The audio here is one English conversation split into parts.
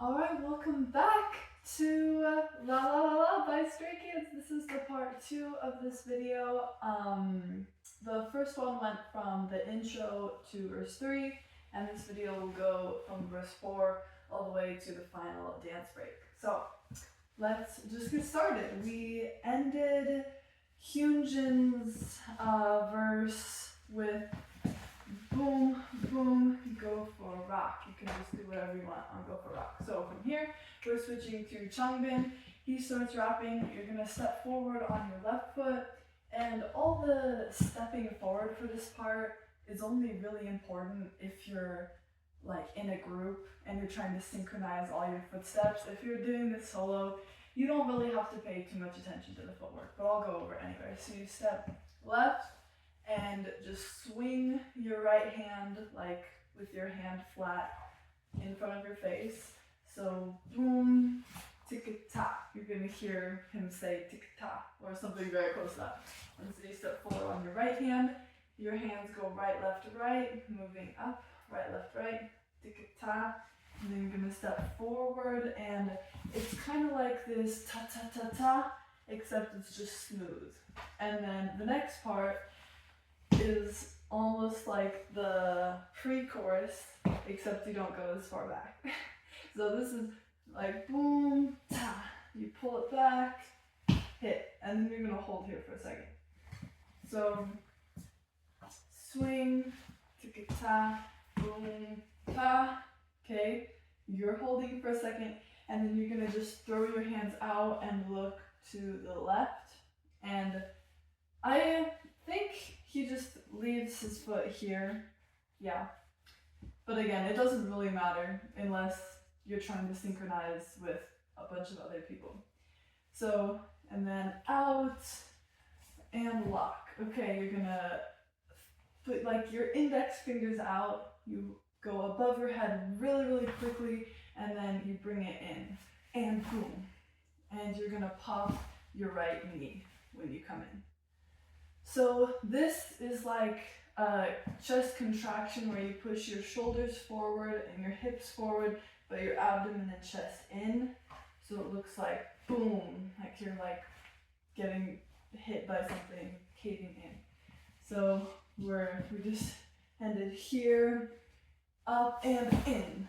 Alright, welcome back to La La La La by Stray Kids. This is the part 2 of this video. The first one went from the intro to verse 3, and this video will go from verse 4 all the way to the final dance break. So, let's just get started. We ended Hyunjin's verse with boom, boom, go for rock. You can just do whatever you want on go for rock. So from here, we're switching to Changbin. He starts rapping. You're gonna step forward on your left foot, and all the stepping forward for this part is only really important if you're like in a group and you're trying to synchronize all your footsteps. If you're doing this solo, you don't really have to pay too much attention to the footwork, but I'll go over it anyway. So you step left, and just swing your right hand like with your hand flat in front of your face. So boom, tick-ta. You're gonna hear him say tick-ta or something very close to that. And so you step forward on your right hand. Your hands go right, left, right, moving up, right, left, right, tick-ta. And then you're gonna step forward, and it's kind of like this ta-ta-ta-ta, except it's just smooth. And then the next part is almost like the pre-chorus, except you don't go as far back. So this is like boom, ta, you pull it back, hit, and then you're gonna hold here for a second. So swing, tick-ta, boom, ta, okay, you're holding for a second, and then you're gonna just throw your hands out and look to the left, and I think he just leaves his foot here, yeah. But again, it doesn't really matter unless you're trying to synchronize with a bunch of other people. So, and then out and lock. Okay, you're gonna put like your index fingers out, you go above your head really, really quickly, and then you bring it in, and boom. And you're gonna pop your right knee when you come in. So this is like a chest contraction where you push your shoulders forward and your hips forward, but your abdomen and chest in. So it looks like boom, like you're like getting hit by something, caving in. So we just ended here, up and in.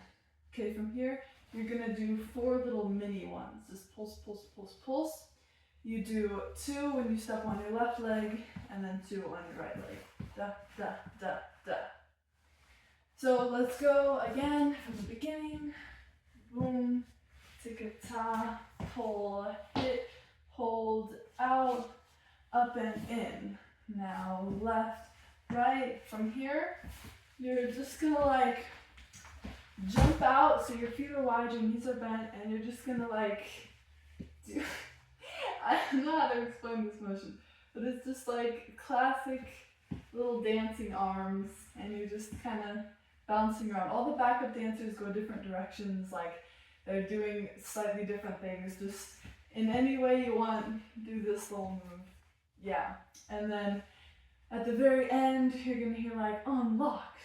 Okay, from here, you're gonna do 4 little mini ones. Just pulse, pulse, pulse, pulse. You do 2 when you step on your left leg, and then 2 on your right leg. Da, da, da, da. So let's go again from the beginning. Boom, tick-ta, pull, hit, hold, out, up and in. Now left, right. From here, you're just gonna like jump out so your feet are wide, your knees are bent, and you're just gonna like do I don't know how to explain this motion, but it's just like classic little dancing arms, and you're just kind of bouncing around. All the backup dancers go different directions, like they're doing slightly different things. Just in any way you want, do this little move. Yeah. And then at the very end, you're gonna hear like unlock.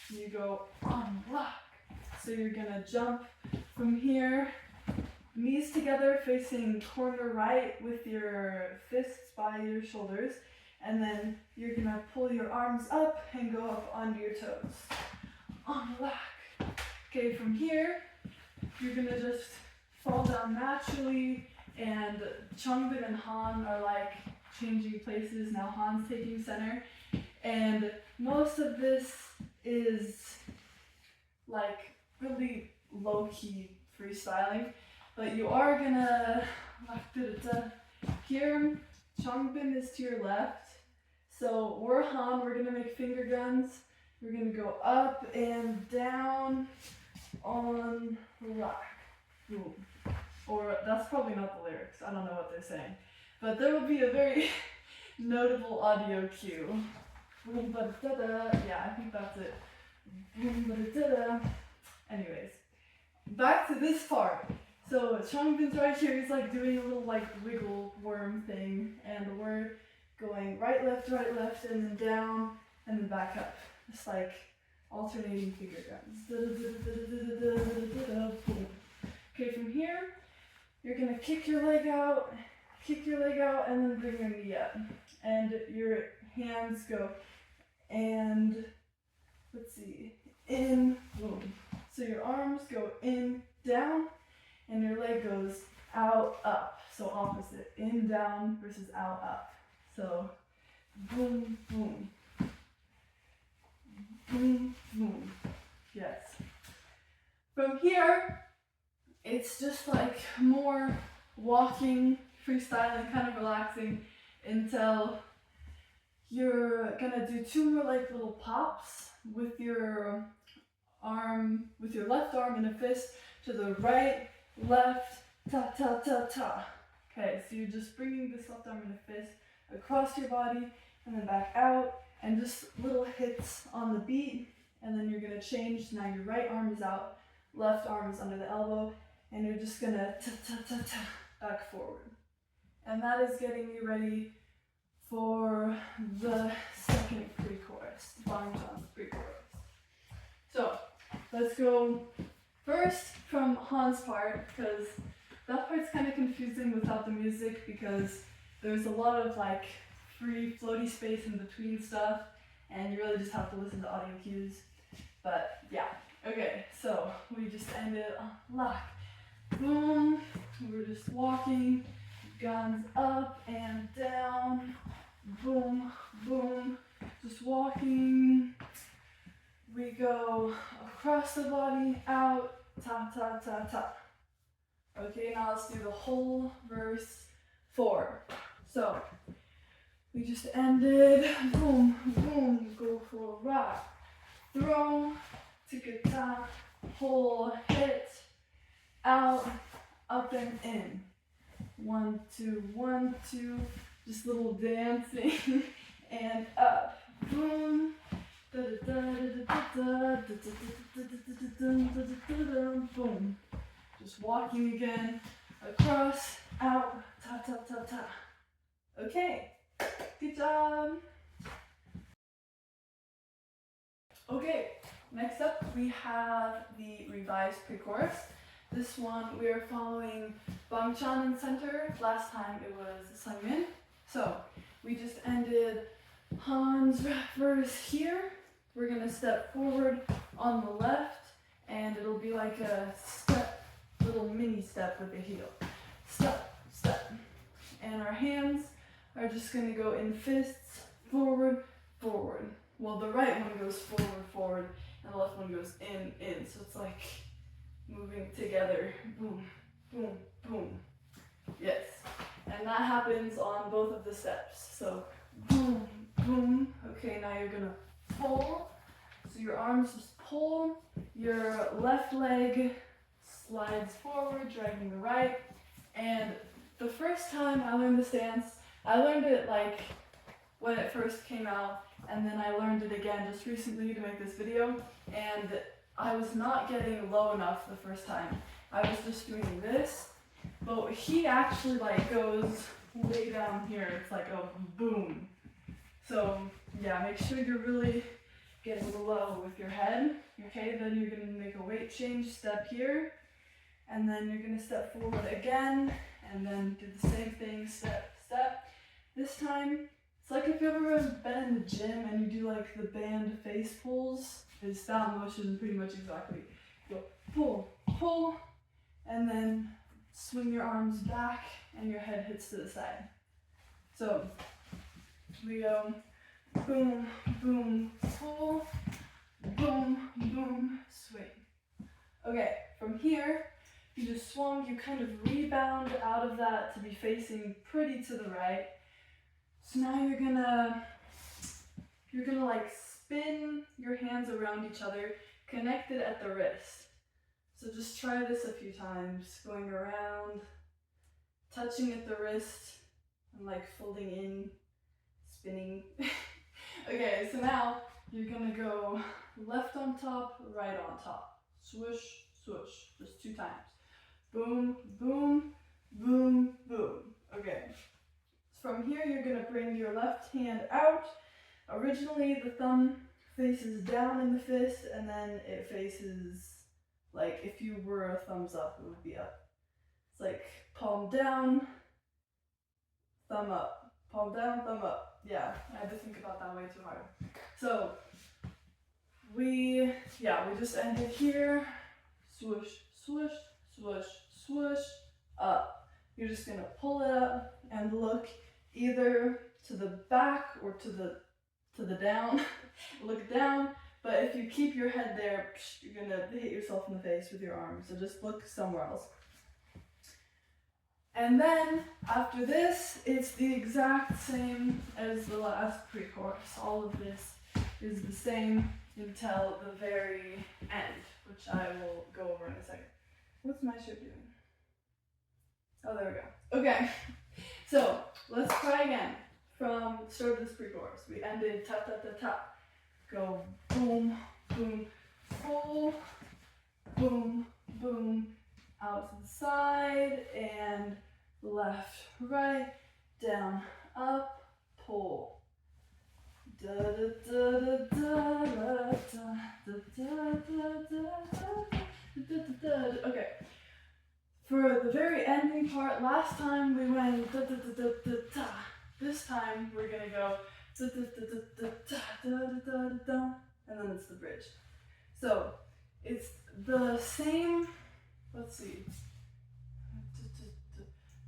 You go unlock. So you're gonna jump from here, knees together facing corner right with your fists by your shoulders, and then you're gonna pull your arms up and go up onto your toes. Unlock. Okay, from here, you're gonna just fall down naturally, and Changbin and Han are like changing places. Now Han's taking center, and most of this is like really low-key freestyling. But you are gonna, here, Changbin is to your left. So we're Han, we're gonna make finger guns. We're gonna go up and down on rock. Boom. Or that's probably not the lyrics, I don't know what they're saying. But there will be a very notable audio cue. Boom, ba-da-da-da. Yeah, I think that's it. Boom, ba-da-da-da. Anyways, back to this part. So Changbin's right here, he's like doing a little like wiggle worm thing, and we're going right, left, and then down, and then back up. It's like alternating finger guns. Okay, from here, you're gonna kick your leg out, and then bring your knee up. And your hands go, and let's see, in, boom. So your arms go in, down, and your leg goes out, up. So opposite, in, down versus out, up. So boom, boom. Boom, boom. Yes. From here, it's just like more walking, freestyling, kind of relaxing until you're gonna do 2 more like little pops with your arm, with your left arm in a fist to the right, left, ta ta ta ta. Okay, so you're just bringing this left arm in a fist across your body and then back out, and just little hits on the beat, and then you're gonna change. Now your right arm is out, left arm is under the elbow, and you're just gonna ta ta ta ta back forward. And that is getting you ready for the second pre-chorus, Bang Chan's pre-chorus. So let's go first from Han's part, because that part's kind of confusing without the music, because there's a lot of like free floaty space in between stuff, and you really just have to listen to audio cues. But yeah, okay, so we just ended on lock, boom, we're just walking, guns up and down, boom, boom, just walking, we go across the body, out, ta ta ta ta. Okay, now let's do the whole verse 4. So we just ended, boom, boom, go for a rock, throw, tick-a-ta, pull, hit, out, up and in. 1, 2, 1, 2, just little dancing, and up, boom, boom. Just walking again, across, out, ta ta ta ta. Okay, good job. Okay, next up we have the revised pre-chorus. This one we are following Bang Chan in center. Last time it was Sungmin. So we just ended Han's verse here. We're gonna step forward on the left, and it'll be like a step, little mini step with a heel. Step, step. And our hands are just gonna go in fists, forward, forward. Well, the right one goes forward, forward, and the left one goes in, in. So it's like moving together, boom, boom, boom. Yes. And that happens on both of the steps. So boom, boom. Okay, now you're gonna pull. So your arms just pull. Your left leg slides forward, dragging the right. And the first time I learned this dance, I learned it like when it first came out, and then I learned it again just recently to make this video, and I was not getting low enough the first time. I was just doing this, but he actually like goes way down here. It's like a boom. So yeah, make sure you're really getting low with your head. Okay, then you're gonna make a weight change step here, and then you're gonna step forward again, and then do the same thing, step, step. This time, it's like if you've ever been in the gym and you do like the band face pulls, it's that motion pretty much exactly. Go pull, pull, and then swing your arms back and your head hits to the side. So we go boom, boom, pull, boom, boom, swing. Okay, from here, you just swung, you kind of rebound out of that to be facing pretty to the right. So now you're gonna like spin your hands around each other, connected at the wrist. So just try this a few times, going around, touching at the wrist, and like folding in, spinning. Okay, so now you're gonna go left on top, right on top. Swoosh, swoosh, just 2 times. Boom, boom, boom, boom. Okay. From here, you're gonna bring your left hand out. Originally, the thumb faces down in the fist, and then it faces Like if you were a thumbs up, it would be up. It's like palm down, thumb up, palm down, thumb up. Yeah, I had to think about that way too hard. So we just ended here. Swoosh, swoosh, swoosh, swoosh, up. You're just gonna pull it up and look either to the back or to the down. Look down, but if you keep your head there, you're gonna hit yourself in the face with your arm. So just look somewhere else. And then after this, it's the exact same as the last pre-chorus. All of this is the same until the very end, which I will go over in a second. What's my shirt doing? Oh, there we go. Okay, so let's try again from the start of this pre-chorus. We ended ta ta ta ta. Go boom, boom, pull, boom, boom, out to the side, and left, right, down, up, pull. Da da da da da da da da da da. Okay. For the very ending part, last time we went da da da da da da. This time we're gonna go da da da da da da da da da, and then it's the bridge. So it's the same. Let's see.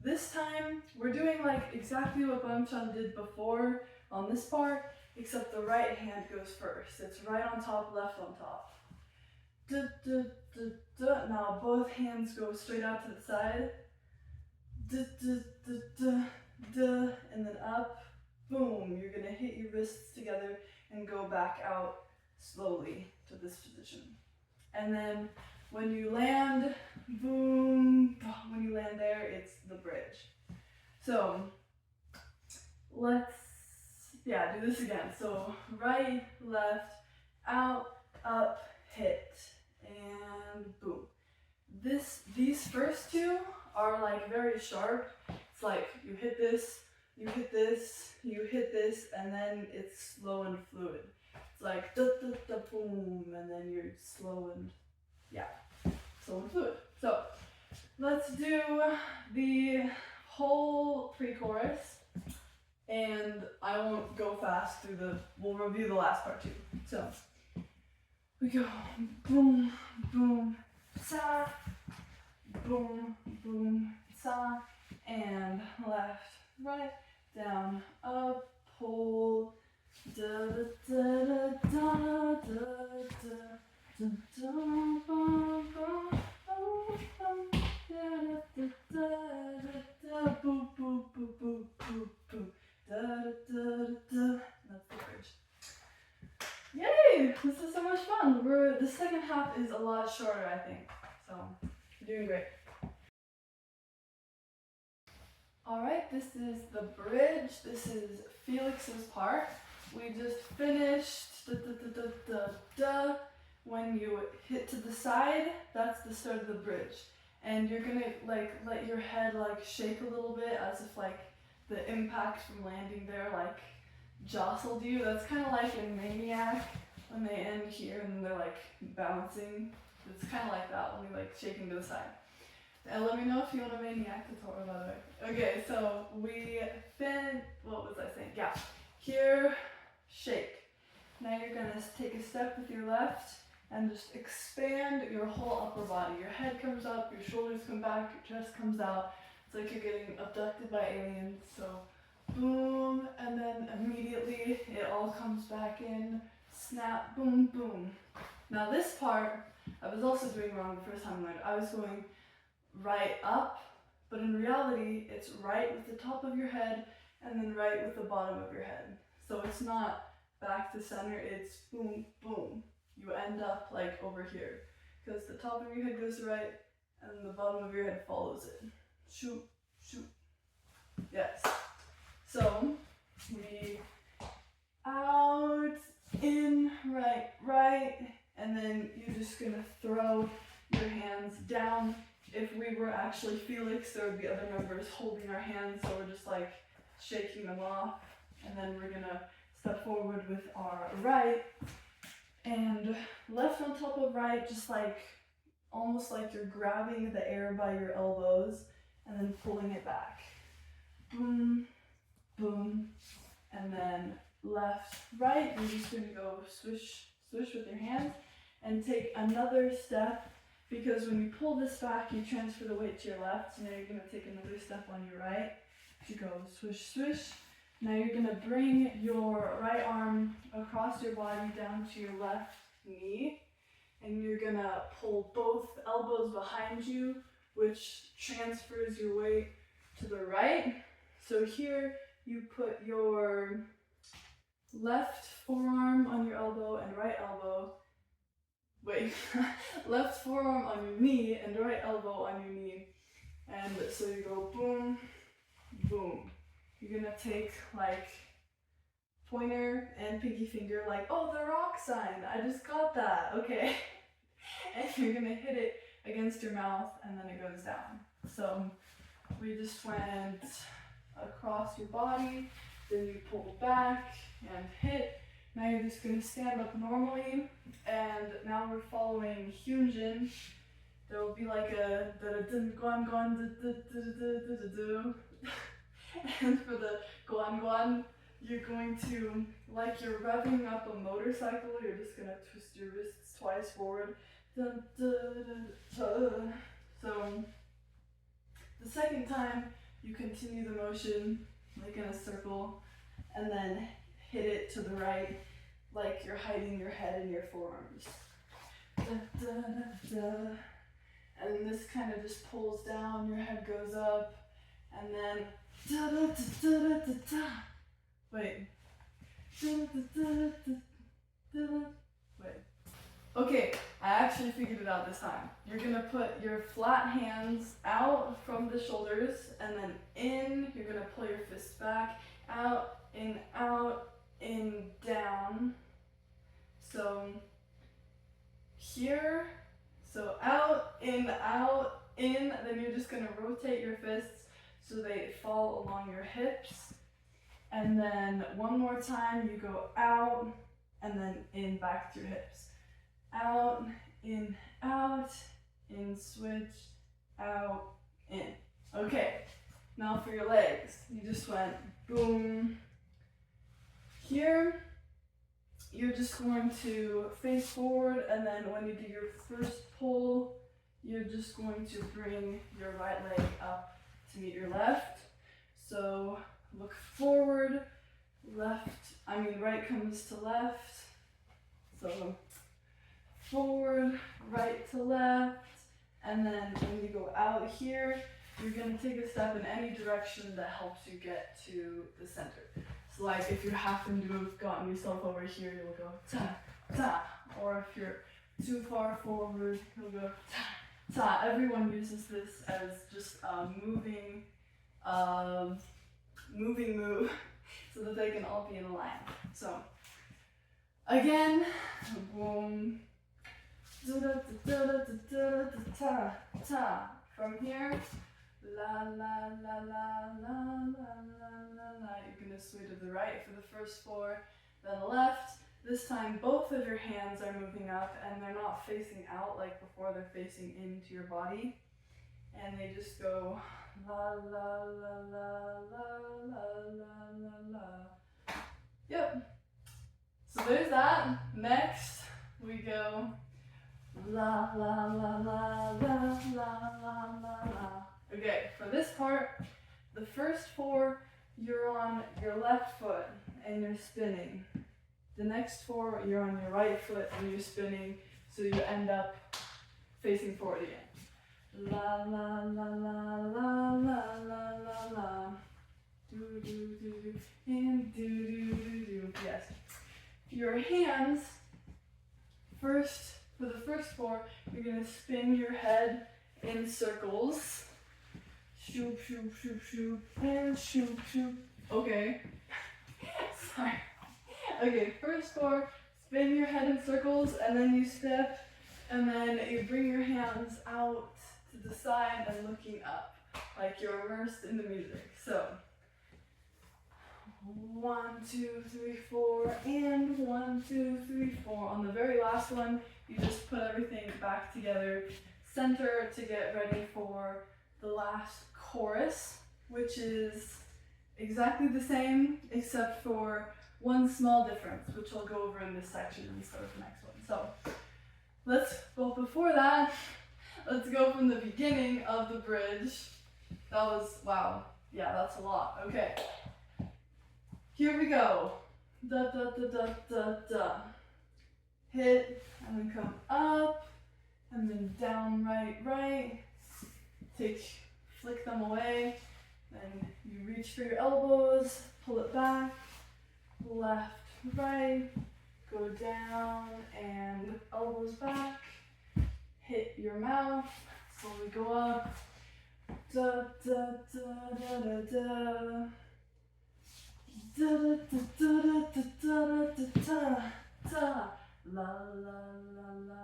This time we're doing like exactly what Bamchan did before on this part, except the right hand goes first. It's right on top, left on top. Da, da, da, da. Now both hands go straight out to the side. Da, da, da, da, da, and then up. Boom. You're gonna hit your wrists together and go back out slowly to this position. And then when you land, boom, when you land there, it's the bridge. So let's, do this again. So right, left, out, up, hit, and boom. These first two are like very sharp. It's like you hit this, you hit this, you hit this, and then it's slow and fluid. It's like da da da boom, and then you're slow and slow and fluid. So let's do the whole pre-chorus, and I won't go fast through we'll review the last part too. So we go boom, boom, sa, boom, boom, sa, and left, right, down, up, pull, da da da da da da da. Dun, dun, bum, bum, bum, bum, da, da, da, da, da, boo, boo, boo, boo, boo, boo, da, da, da, da. That's the bridge. Yay! This is so much fun. The second half is a lot shorter, I think. So, you're doing great. Alright, this is the bridge. This is Felix's part. We just finished da, da, da, da, da, da. When you hit to the side, that's the start of the bridge. And you're gonna like let your head like shake a little bit as if like the impact from landing there like jostled you. That's kind of like in Maniac when they end here and they're like bouncing. It's kind of like that when you're like shaking to the side. And let me know if you want a Maniac tutorial, by the way. Okay, so what was I saying? Yeah, here, shake. Now you're gonna take a step with your left and just expand your whole upper body. Your head comes up, your shoulders come back, your chest comes out. It's like you're getting abducted by aliens. So boom, and then immediately it all comes back in. Snap, boom, boom. Now this part, I was also doing wrong the first time I learned. I was going right up, but in reality, it's right with the top of your head and then right with the bottom of your head. So it's not back to center, it's boom, boom. You end up like over here because the top of your head goes right and the bottom of your head follows it. Shoot, shoot. Yes. So we out, in, right, right, and then you're just gonna throw your hands down. If we were actually Felix, there would be other members holding our hands, so we're just like shaking them off, and then we're gonna step forward with our right and left on top of right, just like almost like you're grabbing the air by your elbows and then pulling it back. Boom, boom, and then left, right. You're just gonna go swish, swish with your hands and take another step, because when you pull this back, you transfer the weight to your left. So now you're gonna take another step on your right. You go swish, swish. Now you're gonna bring your right arm across your body down to your left knee, and you're gonna pull both elbows behind you, which transfers your weight to the right. So here you put your left forearm on your elbow and right elbow. Wait, left forearm on your knee and right elbow on your knee. And so you go boom, boom. You're gonna take like pointer and pinky finger, like, oh, the rock sign, I just got that, okay. And you're gonna hit it against your mouth and then it goes down. So we just went across your body, then you pull back and hit. Now you're just gonna stand up normally, and now we're following Hyunjin. There will be like a guan guan. And for the guan guan, you're going to, like you're revving up a motorcycle, you're just gonna twist your wrists twice forward. So the second time, you continue the motion like in a circle, and then hit it to the right, like you're hiding your head in your forearms. And this kind of just pulls down, your head goes up, and then wait. Wait. Okay, I actually figured it out this time. You're gonna put your flat hands out from the shoulders, and then in, you're gonna pull your fists back, out, in, down. So here, so out, in, then you're just gonna rotate your fists so they fall along your hips. And then one more time, you go out, and then in, back to your hips. Out, in, switch, out, in. Okay, now for your legs. You just went boom. Here, you're just going to face forward, and then when you do your first pull, you're just going to bring your right leg up to meet your left. So look forward, right comes to left. So forward, right to left, and then when you go out here, you're gonna take a step in any direction that helps you get to the center. So like if you happen to have gotten yourself over here, you'll go ta, ta, or if you're too far forward, you'll go ta, ta. Everyone uses this as just a moving move so that they can all be in a line. So again, boom, ta. From here, la la la la la la la la. You're gonna sway to the right for the first four, then left. This time both of your hands are moving up and they're not facing out like before, they're facing into your body. And they just go la la la la la la la la. Yep. So there's that. Next we go la la la la la la la la. Okay, for this part, the first four, you're on your left foot and you're spinning. The next four, you're on your right foot and you're spinning, so you end up facing forward again. La la la la la la la la la. Do do do do and do do do do. Yes. Your hands, first, for the first four, you're gonna spin your head in circles. Shoop, shoop, shoop, shoop, and shoop, shoop. Okay. Sorry. Okay, first four, spin your head in circles, and then you step, and then you bring your hands out to the side and looking up, like you're immersed in the music. So, 1, 2, 3, 4, and 1, 2, 3, 4. On the very last one, you just put everything back together, center to get ready for the last chorus, which is exactly the same except for one small difference, which I'll go over in this section instead of the next one. So before that, let's go from the beginning of the bridge. That was, wow, yeah, that's a lot. Okay, here we go. Da da da da da da. Hit, and then come up, and then down, right, right. Flick them away. Then you reach for your elbows, pull it back, left, right, go down, and elbows back. Hit your mouth, slowly go up. Da da da da da da. Da da da da da da da da da. La la la la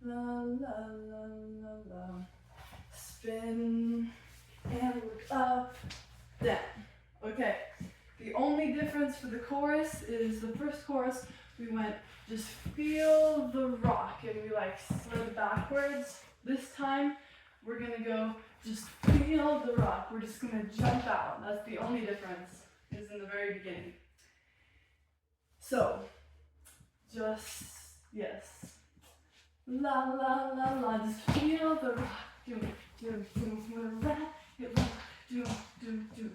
la la la la la. Spin and look up, down. Okay. The only difference for the chorus is the first chorus we went just feel the rock and we like slid backwards. This time we're gonna go just feel the rock. We're just gonna jump out. That's the only difference, is in the very beginning. So just, yes. La la la la, just feel the rock. Do do do rock, do do do.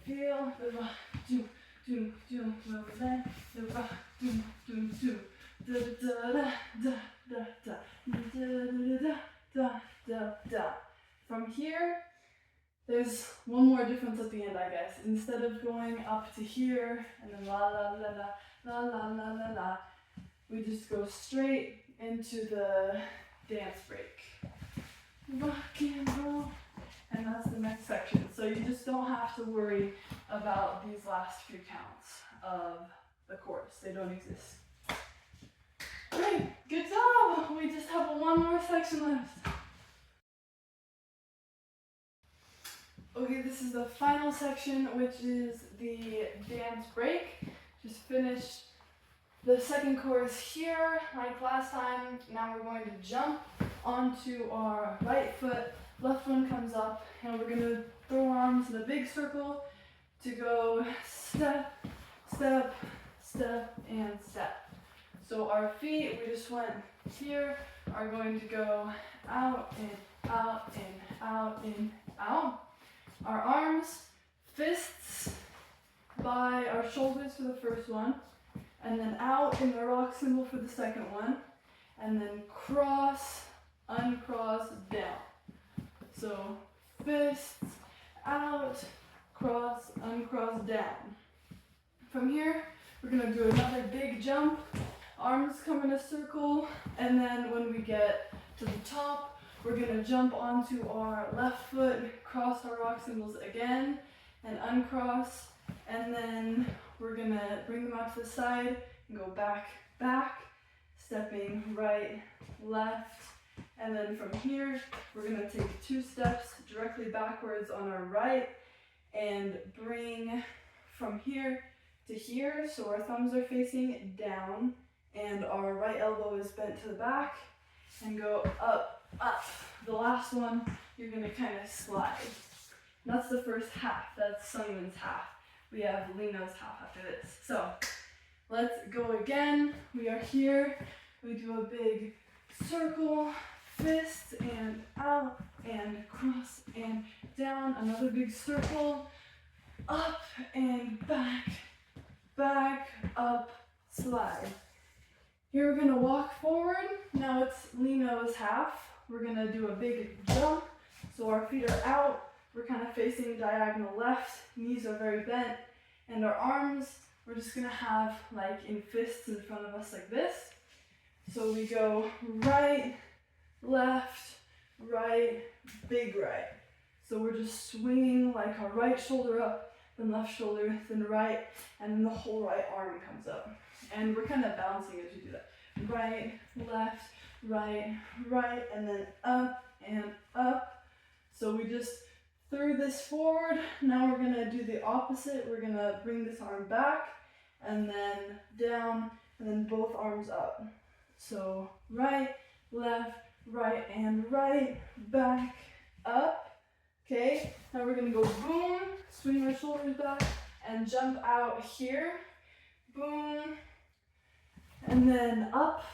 Feel the rock, do do do the rock, do do do. Da da da da da da da da da da. From here, there's one more difference at the end, I guess. Instead of going up to here and then la la la la la la la la la, we just go straight into the dance break. Rock and roll. And that's the next section. So you just don't have to worry about these last few counts of the chorus. They don't exist. Great, good job. We just have one more section left. Okay, this is the final section, which is the dance break. Just finished the second chorus here, like last time. Now we're going to jump onto our right foot. Left one comes up, and we're gonna throw arms in a big circle to go step, step, step, and step. So our feet, we just went here, are going to go out and out and out and out. Our arms, fists by our shoulders for the first one, and then out in the rock symbol for the second one, and then cross, uncross, down. So fists out, cross, uncross, down. From here, we're gonna do another big jump. Arms come in a circle, and then when we get to the top, we're gonna jump onto our left foot, cross our rock symbols again, and uncross, and then we're gonna bring them out to the side and go back, back, stepping right, left, and then from here, we're gonna take 2 steps directly backwards on our right and bring from here to here, so our thumbs are facing down and our right elbow is bent to the back, and go up, up. The last one, you're gonna kind of slide. That's the first half, that's Sungmin's half. We have Lino's half after this. So let's go again. We are here, we do a big circle, fists and out and cross and down, another big circle, up and back, back, up, slide. Here we're gonna walk forward. Now it's Lino's half. We're gonna do a big jump. So our feet are out. We're kind of facing diagonal left. Knees are very bent. And our arms, we're just gonna have like in fists in front of us like this. So we go right, left, right, big right. So we're just swinging like our right shoulder up, then left shoulder, then right, and then the whole right arm comes up. And we're kind of bouncing as we do that. Right, left, right, right, and then up and up. So we just threw this forward. Now we're gonna do the opposite. We're gonna bring this arm back and then down and then both arms up. So right, left, right and right, back, up. Okay, now we're gonna go boom, swing our shoulders back, and jump out here. Boom, and then up.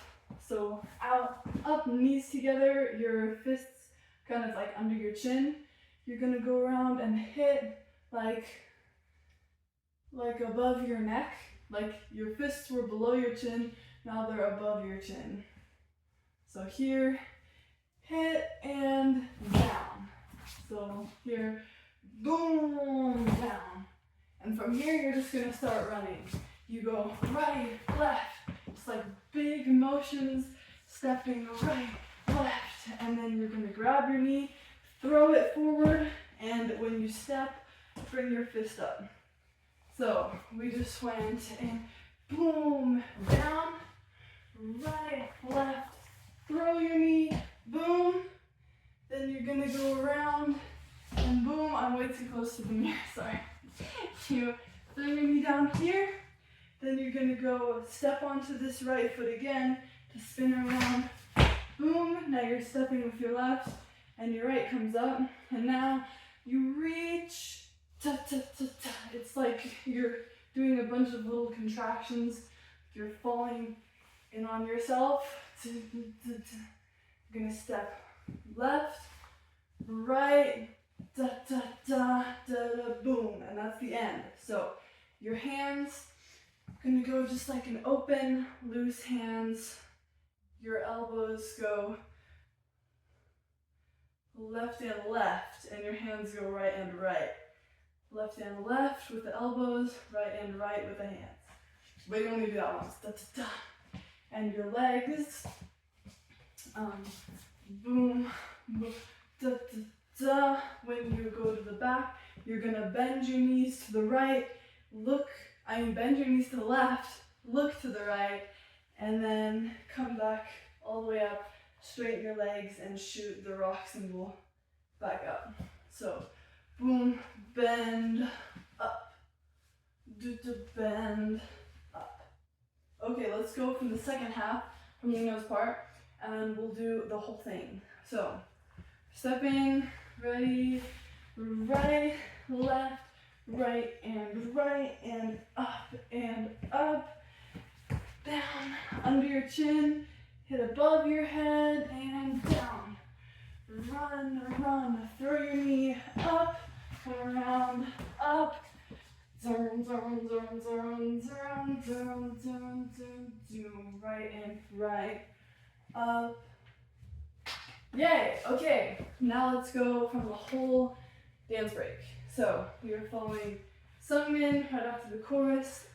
So out, up, knees together, your fists kind of like under your chin. You're gonna go around and hit like above your neck. Like your fists were below your chin, now they're above your chin. So here, hit and down. So here, boom, down. And from here, you're just gonna start running. You go right, left, just like big motions, stepping right, left, and then you're gonna grab your knee, throw it forward, and when you step, bring your fist up. So we just went and boom, down, right, left, throw your knee, boom, then you're gonna go around, and boom, I'm way too close to the mirror, sorry. You throw your knee down here, then you're gonna go step onto this right foot again to spin around, boom, now you're stepping with your left, and your right comes up, and now you reach, ta ta ta ta. It's like you're doing a bunch of little contractions, you're falling in on yourself. You're gonna step left, right, da da da da da, boom, and that's the end. So your hands gonna go just like an open, loose hands. Your elbows go left and left, and your hands go right and right. Left and left with the elbows, right and right with the hands. But you only do that once. Da, da, da. And your legs, boom, boom, da, da, da. When you go to the back, you're gonna bend your knees to the right, bend your knees to the left, look to the right, and then come back all the way up, straighten your legs, and shoot the rock symbol back up. So, boom, bend, up, bend, up. Okay, let's go from the second half, from the nose part, and we'll do the whole thing. So, stepping, ready, right, left, right, and up, down, under your chin, hit above your head, and down. Run, run, throw your knee up, come around, up, turn, turn, turn, turn, turn, turn, turn, turn, right and right, up. Yay, okay, now let's go from the whole dance break. So, we are following Sungmin right after the chorus,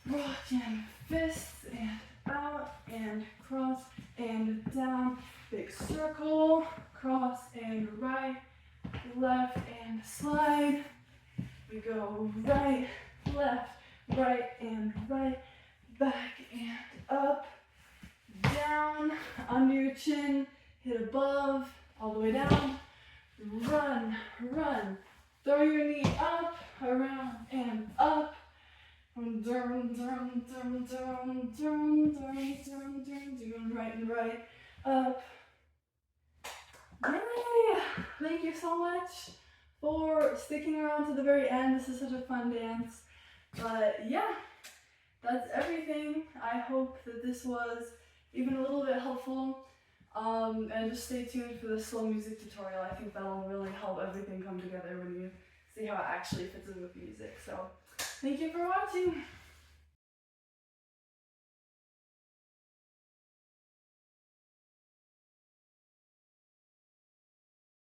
rock and fists, and out, and cross, and down, big circle, cross and right, left and slide. We go right, left, right and right, back and up, down, under your chin, hit above, all the way down, run, run, throw your knee up, around and up, right and right, up. Yay! Thank you so much for sticking around to the very end. This is such a fun dance. But yeah, that's everything. I hope that this was even a little bit helpful. And just stay tuned for the slow music tutorial. I think that'll really help everything come together when you see how it actually fits in with music. So thank you for watching.